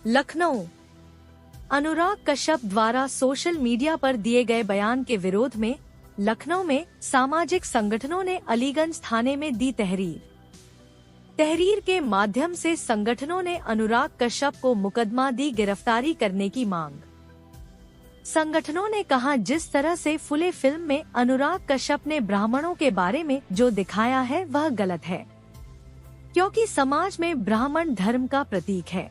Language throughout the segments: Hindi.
लखनऊ। अनुराग कश्यप द्वारा सोशल मीडिया पर दिए गए बयान के विरोध में लखनऊ में सामाजिक संगठनों ने अलीगंज थाने में दी तहरीर। तहरीर के माध्यम से संगठनों ने अनुराग कश्यप को मुकदमा दी गिरफ्तारी करने की मांग। संगठनों ने कहा, जिस तरह से फुले फिल्म में अनुराग कश्यप ने ब्राह्मणों के बारे में जो दिखाया है वह गलत है, क्योंकि समाज में ब्राह्मण धर्म का प्रतीक है,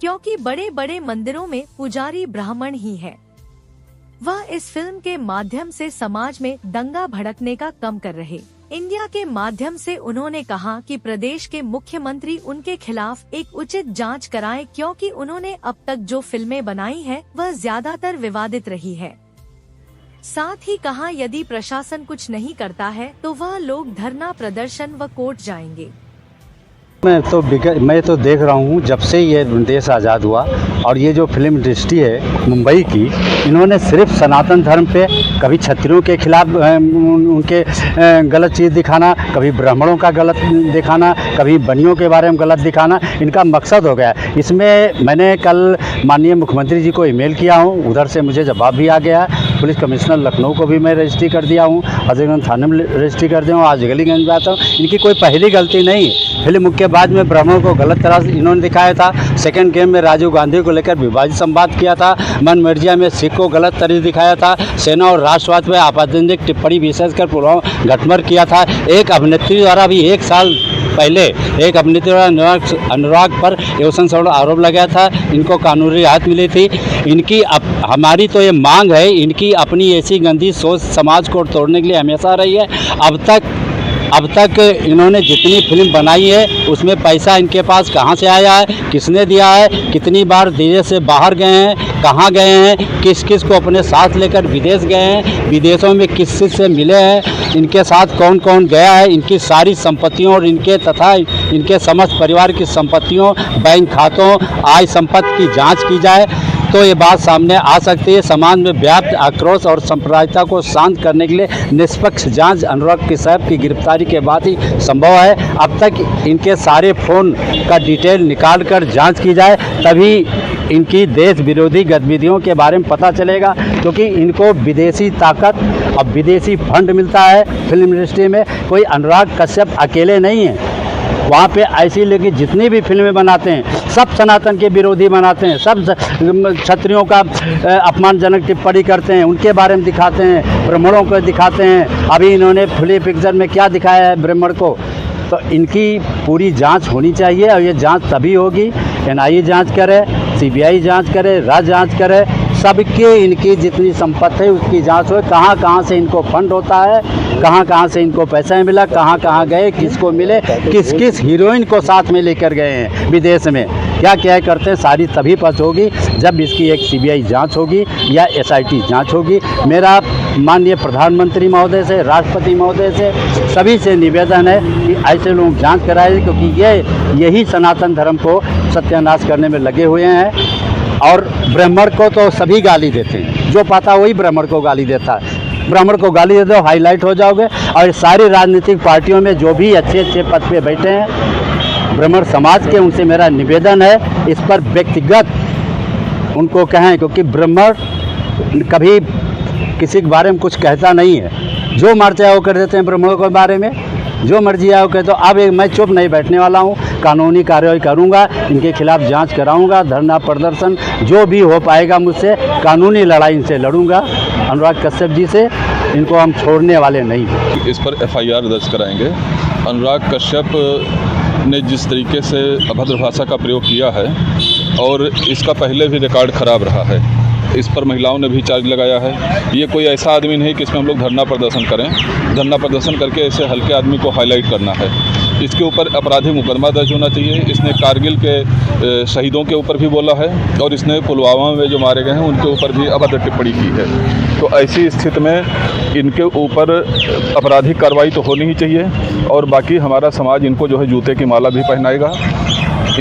क्योंकि बड़े बड़े मंदिरों में पुजारी ब्राह्मण ही है। वह इस फिल्म के माध्यम से समाज में दंगा भड़कने का कम कर रहे। इंडिया के माध्यम से उन्होंने कहा कि प्रदेश के मुख्यमंत्री उनके खिलाफ एक उचित जांच कराएं, क्योंकि उन्होंने अब तक जो फिल्में बनाई हैं वह ज्यादातर विवादित रही है। साथ ही कहा, यदि प्रशासन कुछ नहीं करता है तो वह लोग धरना प्रदर्शन व कोर्ट जाएंगे। मैं तो देख रहा हूँ जब से ये देश आज़ाद हुआ और ये जो फिल्म इंडस्ट्री है मुंबई की, इन्होंने सिर्फ सनातन धर्म पे, कभी क्षत्रियों के खिलाफ उनके गलत चीज़ दिखाना, कभी ब्राह्मणों का गलत दिखाना, कभी बनियों के बारे में गलत दिखाना, इनका मकसद हो गया। इसमें मैंने कल माननीय मुख्यमंत्री जी को ईमेल किया हूँ, उधर से मुझे जवाब भी आ गया। पुलिस कमिश्नर लखनऊ को भी मैं रजिस्ट्री कर दिया हूँ, हजरतगंज थाने में रजिस्ट्री कर दिया हूँ, आज अलीगंज में आता हूँ। इनकी कोई पहली गलती नहीं। फिल्म के बाद में ब्राह्मणों को गलत तरह से इन्होंने दिखाया था। सेकंड गेम में राजीव गांधी को लेकर विवादित संवाद किया था। मन मर्जिया में सिख को गलत तरह दिखाया था। सेना और राष्ट्रवाद पर आपत्तिजनक टिप्पणी विशेषकर पुलवामा घटमर किया था। एक अभिनेत्री द्वारा भी 1 साल पहले एक अभिनेत्री अनुराग पर यौन शोषण आरोप लगाया था। इनको कानूनी राहत मिली थी। इनकी हमारी तो ये मांग है, इनकी अपनी ऐसी गंदी सोच समाज को तोड़ने के लिए हमेशा रही है। अब तक इन्होंने जितनी फिल्म बनाई है उसमें पैसा इनके पास कहाँ से आया है, किसने दिया है, कितनी बार देश से बाहर गए हैं, कहाँ गए हैं, किस किस को अपने साथ लेकर विदेश गए हैं, विदेशों में किस किस से मिले हैं, इनके साथ कौन कौन गया है, इनकी सारी संपत्तियों और इनके तथा इनके समस्त परिवार की संपत्तियों, बैंक खातों, आय संपत्ति की जाँच की जाए तो ये बात सामने आ सकती है। समाज में व्याप्त आक्रोश और सांप्रदायिकता को शांत करने के लिए निष्पक्ष जांच अनुराग कश्यप की गिरफ्तारी के बाद ही संभव है। अब तक इनके सारे फ़ोन का डिटेल निकाल कर जांच की जाए, तभी इनकी देश विरोधी गतिविधियों के बारे में पता चलेगा, क्योंकि इनको विदेशी ताकत और विदेशी फंड मिलता है फिल्म इंडस्ट्री में। कोई अनुराग कश्यप अकेले नहीं है, वहाँ पे ऐसी लेकिन जितनी भी फिल्में बनाते हैं सब सनातन के विरोधी बनाते हैं, सब क्षत्रियों का अपमानजनक टिप्पणी करते हैं, उनके बारे में दिखाते हैं, ब्राह्मणों को दिखाते हैं। अभी इन्होंने फुली पिक्चर में क्या दिखाया है ब्राह्मण को, तो इनकी पूरी जांच होनी चाहिए। और ये जांच तभी होगी, NIA जांच करे, CBI जांच करे, राज्य जांच करे, सबके इनकी जितनी संपत्ति है उसकी जांच हो, कहाँ कहाँ से इनको फंड होता है, कहाँ कहाँ से इनको पैसा मिला, कहाँ कहाँ गए, किसको मिले, किस किस हीरोइन को साथ में लेकर गए हैं विदेश में, क्या क्या करते हैं, सारी तभी पता होगी जब इसकी एक CBI जांच होगी या SIT जांच होगी। मेरा माननीय प्रधानमंत्री महोदय से, राष्ट्रपति महोदय से, सभी से निवेदन है कि ऐसे लोग जांच कराएं, क्योंकि यही सनातन धर्म को सत्यानाश करने में लगे हुए हैं। और ब्राह्मण को तो सभी गाली देते हैं, जो पाता वही ब्राह्मण को गाली देता है। ब्राह्मण को गाली दे दो, हाईलाइट हो जाओगे। और सारी राजनीतिक पार्टियों में जो भी अच्छे अच्छे पद पे बैठे हैं ब्राह्मण समाज के, उनसे मेरा निवेदन है इस पर व्यक्तिगत उनको कहें, क्योंकि ब्राह्मण कभी किसी के बारे में कुछ कहता नहीं है, जो मर चाहे वो कर देते हैं ब्राह्मणों के बारे में, जो मर्जी आओ कहे। तो अब मैं चुप नहीं बैठने वाला हूँ, कानूनी कार्रवाई करूँगा, इनके खिलाफ जांच कराऊँगा, धरना प्रदर्शन जो भी हो पाएगा मुझसे, कानूनी लड़ाई इनसे लड़ूंगा। अनुराग कश्यप जी से इनको हम छोड़ने वाले नहीं हैं। इस पर FIR दर्ज कराएंगे। अनुराग कश्यप ने जिस तरीके से अभद्र भाषा का प्रयोग किया है और इसका पहले भी रिकॉर्ड खराब रहा है, इस पर महिलाओं ने भी चार्ज लगाया है। ये कोई ऐसा आदमी नहीं कि इसमें हम लोग धरना प्रदर्शन करें। धरना प्रदर्शन करके ऐसे हल्के आदमी को हाईलाइट करना है। इसके ऊपर आपराधिक मुकदमा दर्ज होना चाहिए। इसने कारगिल के शहीदों के ऊपर भी बोला है और इसने पुलवामा में जो मारे गए हैं उनके ऊपर भी अभद्र टिप्पणी की है। तो ऐसी स्थिति में इनके ऊपर आपराधिक कार्रवाई तो होनी ही चाहिए और बाकी हमारा समाज इनको जो है जूते की माला भी पहनाएगा।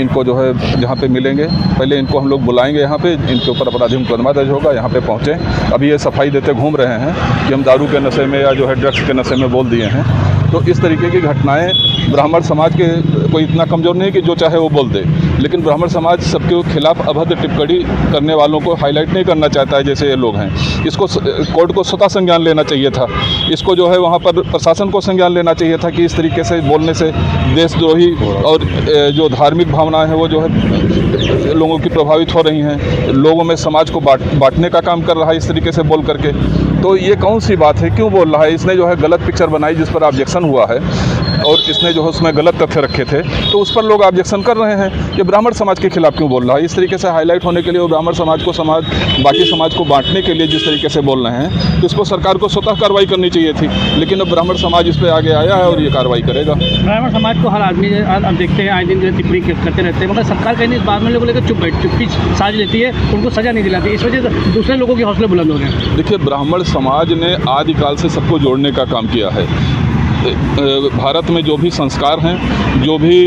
इनको जो है जहाँ पे मिलेंगे पहले इनको हम लोग बुलाएंगे, यहाँ पे इनके ऊपर आपराधिक मुकदमा दर्ज होगा, यहाँ पे पहुँचें। अभी ये सफाई देते घूम रहे हैं कि हम दारू के नशे में या जो है ड्रग्स के नशे में बोल दिए हैं। तो इस तरीके की घटनाएं ब्राह्मण समाज के कोई इतना कमज़ोर नहीं कि जो चाहे वो बोल दे, लेकिन ब्राह्मण समाज सबके खिलाफ अभद्र टिप्पणी करने वालों को हाईलाइट नहीं करना चाहता है जैसे ये लोग हैं। इसको कोर्ट को स्वतः संज्ञान लेना चाहिए था, इसको जो है वहाँ पर प्रशासन को संज्ञान लेना चाहिए था कि इस तरीके से बोलने से देशद्रोही और जो धार्मिक भावनाएं हैं वो जो है लोगों की प्रभावित हो रही हैं, लोगों में समाज को बांटने का काम कर रहा है इस तरीके से बोल करके। तो ये कौन सी बात है, क्यों बोल रहा है? इसने जो है गलत पिक्चर बनाई जिस पर ऑब्जेक्शन हुआ है और इसने जो है उसमें गलत तथ्य रखे थे, तो उस पर लोग ऑब्जेक्शन कर रहे हैं कि ब्राह्मण समाज के खिलाफ क्यों बोल रहा है। इस तरीके से हाईलाइट होने के लिए वो ब्राह्मण समाज को बाकी समाज को बांटने के लिए जिस तरीके से बोल रहे हैं, तो इसको सरकार को स्वतः कार्रवाई करनी चाहिए थी, लेकिन अब ब्राह्मण समाज इस पर आगे आया है और ये कार्रवाई करेगा। ब्राह्मण समाज को हर आदमी अब देखते हैं आए दिन टिप्पणी करते रहते हैं, मगर सरकार कहीं इस बात में लोगों को लेकर चुप्पी साझ लेती है, उनको सजा नहीं दिलाती, इस वजह से दूसरे लोगों के हौसले बुलंद हो रहे हैं। देखिए, ब्राह्मण समाज ने आदिकाल से सबको जोड़ने का काम किया है। भारत में जो भी संस्कार हैं, जो भी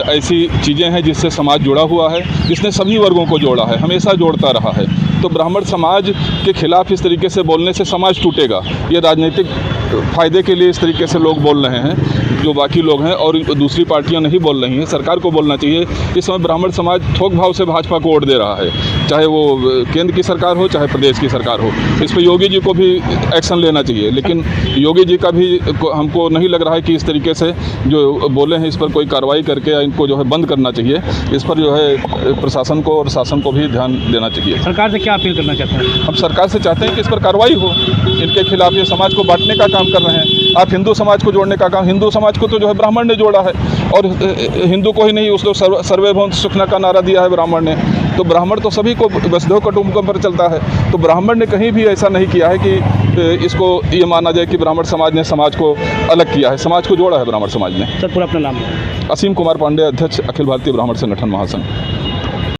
ऐसी चीज़ें हैं जिससे समाज जुड़ा हुआ है, जिसने सभी वर्गों को जोड़ा है, हमेशा जोड़ता रहा है। तो ब्राह्मण समाज के खिलाफ इस तरीके से बोलने से समाज टूटेगा। ये राजनीतिक फ़ायदे के लिए इस तरीके से लोग बोल रहे हैं, जो बाकी लोग हैं, और दूसरी पार्टियां नहीं बोल रही हैं। सरकार को बोलना चाहिए। इस समय ब्राह्मण समाज थोक भाव से भाजपा को वोट दे रहा है, चाहे वो केंद्र की सरकार हो चाहे प्रदेश की सरकार हो। इस पर योगी जी को भी एक्शन लेना चाहिए, लेकिन योगी जी का भी हमको नहीं लग रहा है कि इस तरीके से जो बोले हैं इस पर कोई कार्रवाई करके इनको जो है बंद करना चाहिए। इस पर जो है प्रशासन को और शासन को भी ध्यान देना चाहिए। सरकार से क्या अपील करना चाहते हैं? हम सरकार से चाहते हैं कि इस पर कार्रवाई हो। इनके खिलाफ ये समाज को बांटने का काम कर रहे हैं। आप हिंदू समाज को जोड़ने का काम, हिंदू समाज को तो जो है ब्राह्मण ने जोड़ा है, और हिंदू को ही नहीं, उसको सर्वे भवन्तु सुखिनः का नारा दिया है ब्राह्मण ने। तो ब्राह्मण तो सभी को वसुधैव कुटुम्बकम पर चलता है। तो ब्राह्मण ने कहीं भी ऐसा नहीं किया है कि इसको ये माना जाए कि ब्राह्मण समाज ने समाज को अलग किया है। समाज को जोड़ा है ब्राह्मण समाज ने। सर, पूरा अपना नाम? असीम कुमार पांडे, अध्यक्ष अखिल भारतीय ब्राह्मण संगठन महासंघ।